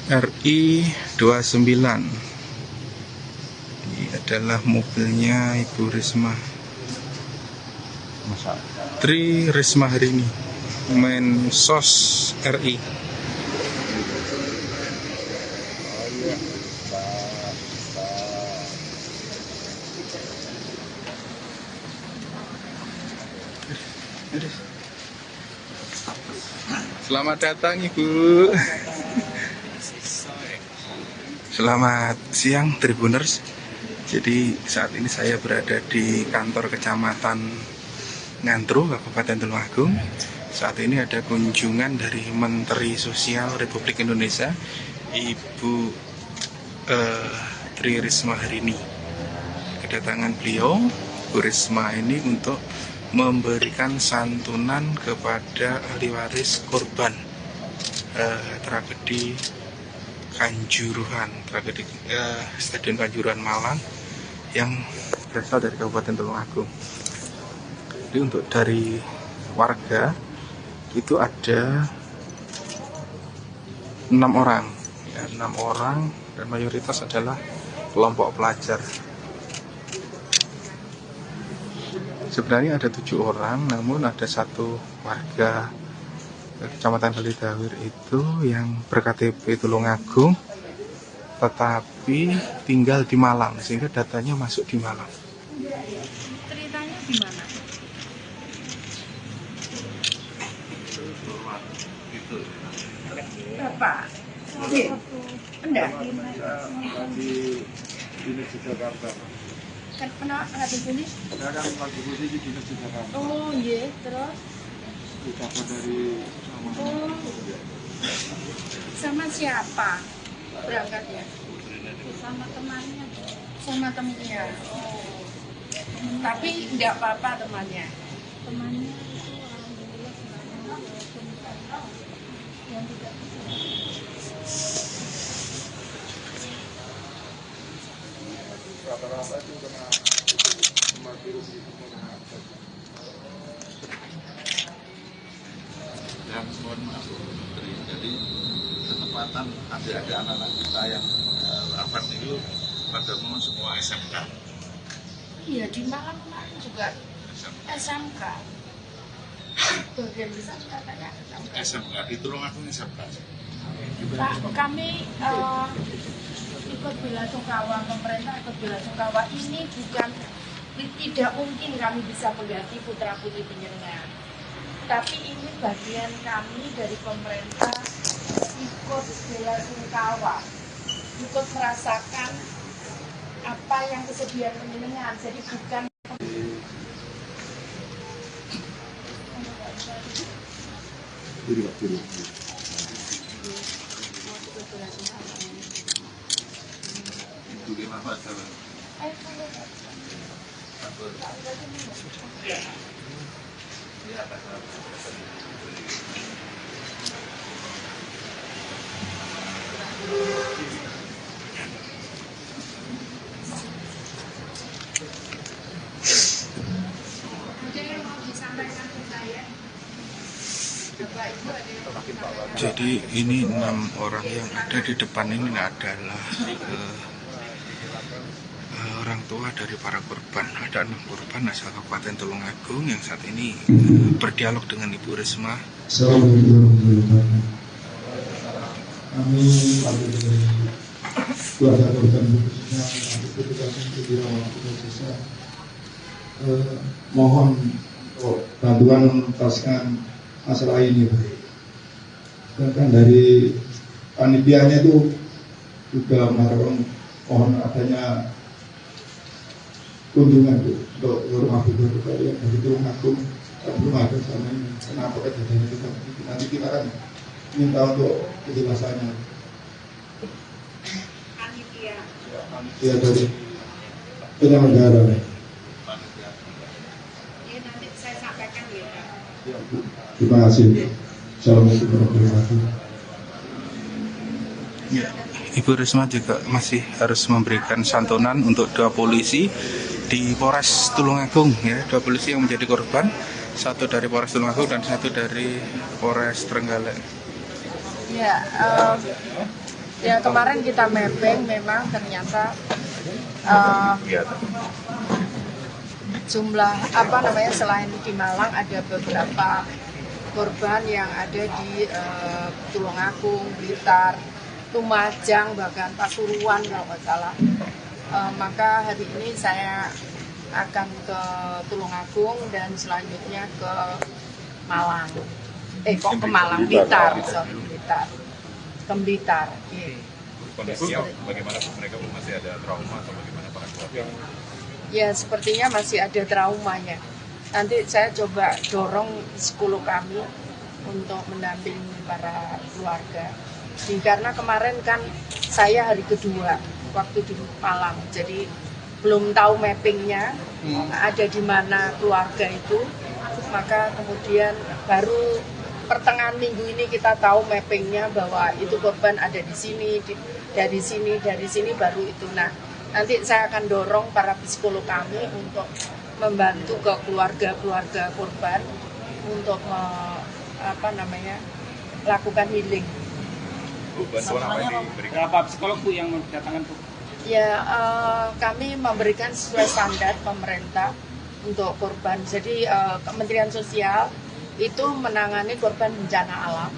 RI 29. Ini adalah mobilnya Ibu Risma. Tri Risma hari ini, Mensos RI. Selamat datang Ibu. Selamat siang Tribuners. Jadi saat ini saya berada di kantor Kecamatan Ngantru, Kabupaten Tulungagung. Saat ini ada kunjungan dari Menteri Sosial Republik Indonesia, Ibu Tri Risma hari ini. Kedatangan beliau, Bu Risma ini untuk memberikan santunan kepada ahli waris korban tragedi Kanjuruhan, tragedi Stadion Kanjuruhan Malang yang berasal dari Kabupaten Tulungagung. Jadi untuk dari warga itu ada 6 orang, ya, 6 orang dan mayoritas adalah kelompok pelajar. Sebenarnya ada 7 orang, namun ada satu warga Kecamatan Kalidawir itu yang ber-KTP Tulungagung tetapi tinggal di Malang, sehingga datanya masuk di Malang. Ceritanya gimana? Bapak? Enggak? Di Dinas Jakarta. Kenapa nggak di sini? Saya kan lagi posisi di Dinas Jakarta. Oh iya, terus? Ucapan dari Oh, sama siapa berangkatnya? Sama temannya. Sama temannya. Oh. Tapi enggak apa-apa temannya. Temannya itu alhamdulillah semuanya yang tidak rata-rata itu kena virus itu yang mohon maaf jadi ketepatan ada anak-anak kita yang rapat itu pada umum semua SMK. Iya, di Malang kemarin juga SMK. Bagian besar katanya SMK di Tulungagung SMK. Pak, kami ikut bela sungkawa, pemerintah ikut bela sungkawa. Ini bukan, tidak mungkin kami bisa mengganti putra putri penjenengan. Tapi ini bagian kami dari pemerintah ikut bela sungkawa, ikut merasakan apa yang kesedihan penjenengan. Jadi bukan Jadi ini 6 orang yang ada di depan ini adalah orang tua dari para korban. Ada 6 korban asal Kabupaten Tulungagung yang saat ini berdialog dengan Ibu Risma. kami keluarga korban khususnya petugas untuk dirawat khususnya mohon bantuan menuntaskan masalah ini. Bahkan dari panitianya itu juga mengharapkan mohon adanya kunjungan untuk rumah duka yang dari Tulungagung belum ada sama ini. Kenapa kejadian itu? Nanti kita akan minta untuk kejelasannya. Panitia dari penyelenggara. nanti saya sampaikan ya. Terima kasih. Assalamualaikum warahmatullahi wabarakatuh. Ya, Ibu Risma juga masih harus memberikan santunan untuk 2 polisi di Polres Tulungagung, ya, 2 polisi yang menjadi korban. satu dari Polres Tulungagung dan satu dari Polres Trenggalek. Ya kemarin kita mapping, memang ternyata jumlah selain di Malang ada beberapa korban yang ada di Tulungagung, Blitar, Lumajang, bahkan Pasuruan kalau nggak salah. Maka hari ini saya akan ke Tulungagung dan selanjutnya ke Malang. Ke Malang, Blitar. Ke Blitar. Kondisinya bagaimana? Mereka masih ada trauma atau bagaimana para keluarga? Ya sepertinya masih ada traumanya. Nanti saya coba dorong psikolog kami untuk mendampingi para keluarga. Karena kemarin kan saya hari kedua waktu di Malang, jadi belum tahu mappingnya ada di mana keluarga itu. Maka kemudian baru pertengahan minggu ini kita tahu mappingnya bahwa itu korban ada di sini, dari sini baru itu. Nah, nanti saya akan dorong para psikolog kami untuk membantu ke keluarga korban untuk lakukan healing. Bantuan apa yang diberikan? Berapa psikolog Bu yang mendatangkan Bu? Ya, kami memberikan sesuai standar pemerintah untuk korban. Jadi Kementerian Sosial itu menangani korban bencana alam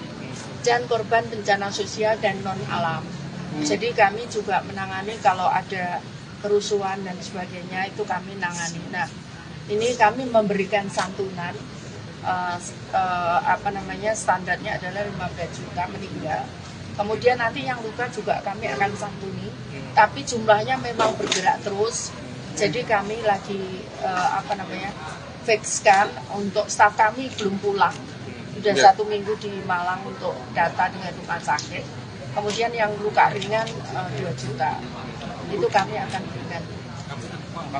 dan korban bencana sosial dan non alam. Jadi kami juga menangani kalau ada kerusuhan dan sebagainya, itu kami nangani. Nah, ini kami memberikan santunan, standarnya adalah 15 juta meninggal. Kemudian nanti yang luka juga kami akan santuni, tapi jumlahnya memang bergerak terus. Jadi kami lagi fixkan untuk staf kami belum pulang. Sudah 1 minggu di Malang untuk data dengan rumah sakit. Kemudian yang luka ringan 2 juta. Itu kami akan berikan.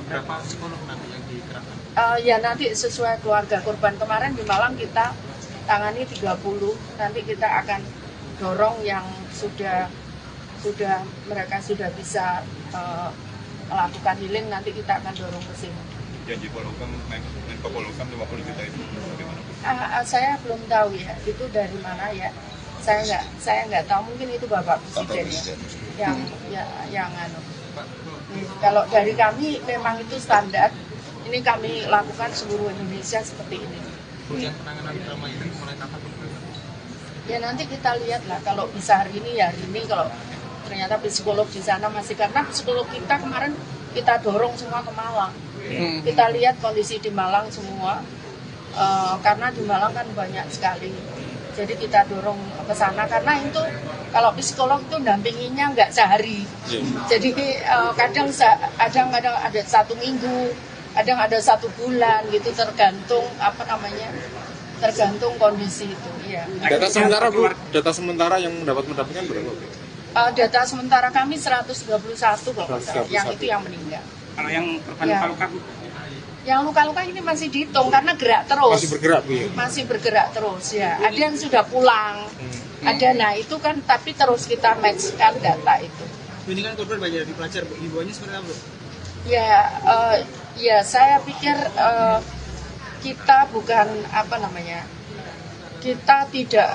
Berapa psikolog nanti yang dikerahkan? Ya nanti sesuai keluarga korban. Kemarin di Malang kita tangani 30. Nanti kita akan dorong yang mereka sudah bisa melakukan healing, nanti kita akan dorong ke sini. Janji Polhukam, Menko Polhukam 50 juta itu bagaimana? Saya belum tahu ya, itu dari mana ya. Saya nggak tahu, mungkin itu Bapak Presiden ya, yang Kalau dari kami memang itu standar. Ini kami lakukan seluruh Indonesia seperti ini. Yang penanganan drama ini mulai kapan? Ya nanti kita lihat lah, kalau bisa hari ini ya hari ini, kalau ternyata psikolog di sana masih, karena psikolog kita kemarin kita dorong semua ke Malang. Kita lihat kondisi di Malang semua, karena di Malang kan banyak sekali. Jadi kita dorong ke sana, karena itu kalau psikolog itu dampinginya nggak sehari. Jadi kadang ada 1 minggu, kadang ada 1 bulan gitu, tergantung tergantung kondisi itu. Ya. Data sementara Bu, data sementara yang mendapatkan berapa? Data sementara kami 131 kalau yang itu yang meninggal. Kalau yang korban luka-luka Bu? Yang luka-luka ini masih dihitung karena gerak terus. Masih bergerak Bu ya? Masih bergerak terus ya. Ada yang sudah pulang. Ada, nah itu kan, tapi terus kita matchkan data itu. Ini kan korban banyak dari pelajar Bu, himbauannya seperti apa Bu? Ya saya pikir kita bukan kita tidak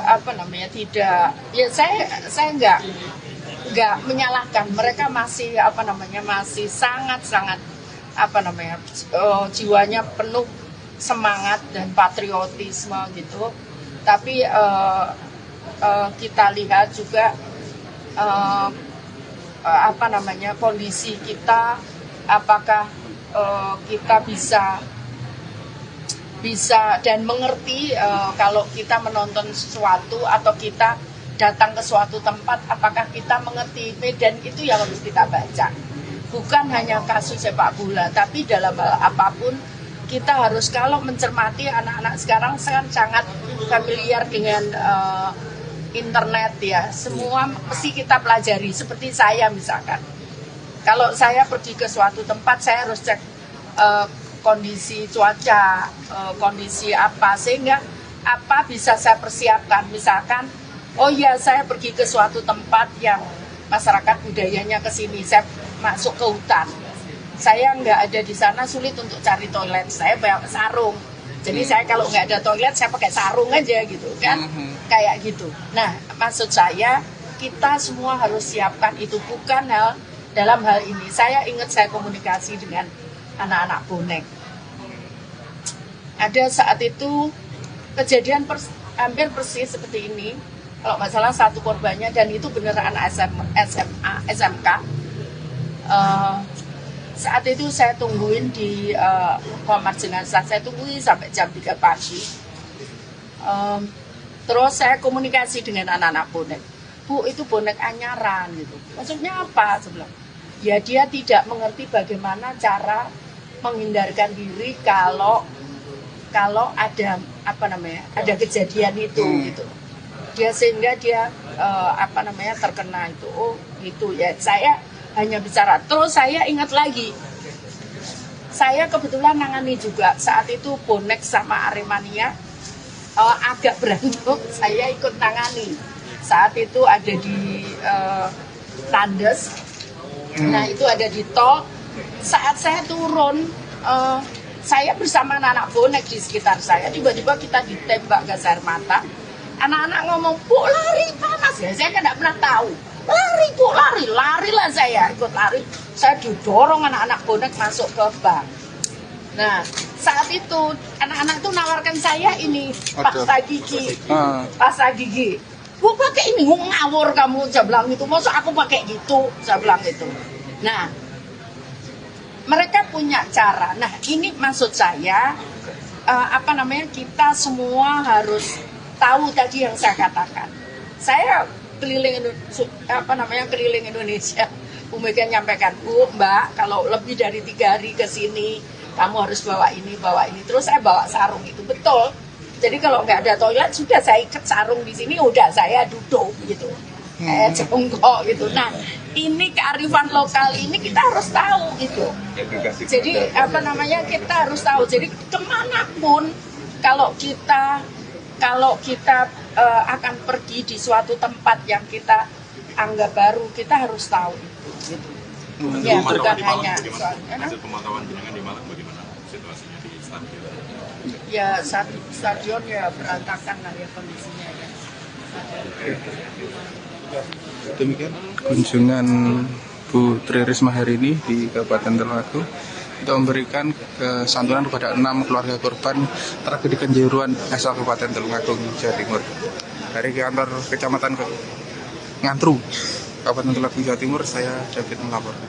ya saya nggak menyalahkan mereka, masih masih sangat jiwanya penuh semangat dan patriotisme gitu. Tapi kita lihat juga kondisi kita, apakah kita bisa dan mengerti kalau kita menonton sesuatu atau kita datang ke suatu tempat, apakah kita mengerti medan itu yang harus kita baca. Bukan hanya kasus sepak bola, tapi dalam hal apapun kita harus, kalau mencermati anak-anak sekarang sangat familiar dengan internet ya. Semua mesti kita pelajari, seperti saya misalkan. Kalau saya pergi ke suatu tempat, saya harus cek kondisi cuaca, kondisi apa, sehingga apa bisa saya persiapkan. Misalkan, oh ya saya pergi ke suatu tempat yang masyarakat budayanya ke sini, saya masuk ke hutan, saya nggak ada di sana, sulit untuk cari toilet, saya bawa sarung. Jadi saya kalau nggak ada toilet saya pakai sarung aja gitu kan, kayak gitu. Nah maksud saya kita semua harus siapkan itu, bukan dalam hal ini. Saya ingat saya komunikasi dengan anak-anak bonek. Ada saat itu kejadian hampir persis seperti ini. Kalau nggak salah satu korbannya, dan itu beneran SMK. Saat itu saya tungguin di kamar jenazah, saya tungguin sampai jam 3 pagi. Terus saya komunikasi dengan anak-anak bonek. Bu, itu bonek anyaran gitu. Maksudnya apa? Saya bilang, ya dia tidak mengerti bagaimana cara menghindarkan diri kalau ada ada kejadian itu gitu. Dia sehingga dia terkena itu. Oh, gitu ya. Saya hanya bicara. Terus saya ingat lagi. Saya kebetulan nangani juga saat itu bonek sama Aremania agak berantem. Saya ikut tangani. Saat itu ada di Tandes. Nah, itu ada di tol. Saat saya turun, saya bersama anak-anak bonek di sekitar saya. Tiba-tiba kita ditembak gas air mata. Anak-anak ngomong, Bu, lari, panas ya. Saya kan tidak pernah tahu. Lari, Bu, larilah saya. Ikut lari. Saya didorong anak-anak bonek masuk ke bank. Nah, saat itu anak-anak itu nawarkan saya ini pasta gigi. Pasta gigi. Bu, pakai ini, ngawur kamu, saya bilang gitu. Masa aku pakai gitu, saya bilang gitu. Nah, mereka punya cara. Nah, ini maksud saya, kita semua harus tahu tadi yang saya katakan. Saya keliling Indonesia. Bu Mega nyampaikan, Bu, Mbak, kalau lebih dari 3 hari ke sini, kamu harus bawa ini. Terus saya bawa sarung itu, betul. Jadi kalau nggak ada toilet, sudah saya ikat sarung di sini, udah saya duduk gitu. Jongkok gitu. Nah, ini kearifan lokal ini kita harus tahu gitu. Jadi kita harus tahu. Jadi kemanapun kalau kita akan pergi di suatu tempat yang kita anggap baru, kita harus tahu itu. Gitu. Ya, bukan hanya hasil pemantauan jenengan di Malang bagaimana situasinya di stadion? Ya, stadion ya berantakan lah ya kondisinya ya. Demikian kunjungan Bu Tri Risma hari ini di Kabupaten Tulungagung untuk memberikan santunan kepada 6 keluarga korban tragedi Kanjuruhan asal Kabupaten Tulungagung, Jawa Timur. Dari kantor Kecamatan Ngantru, Kabupaten Tulungagung, Jawa Timur, saya David melaporkan.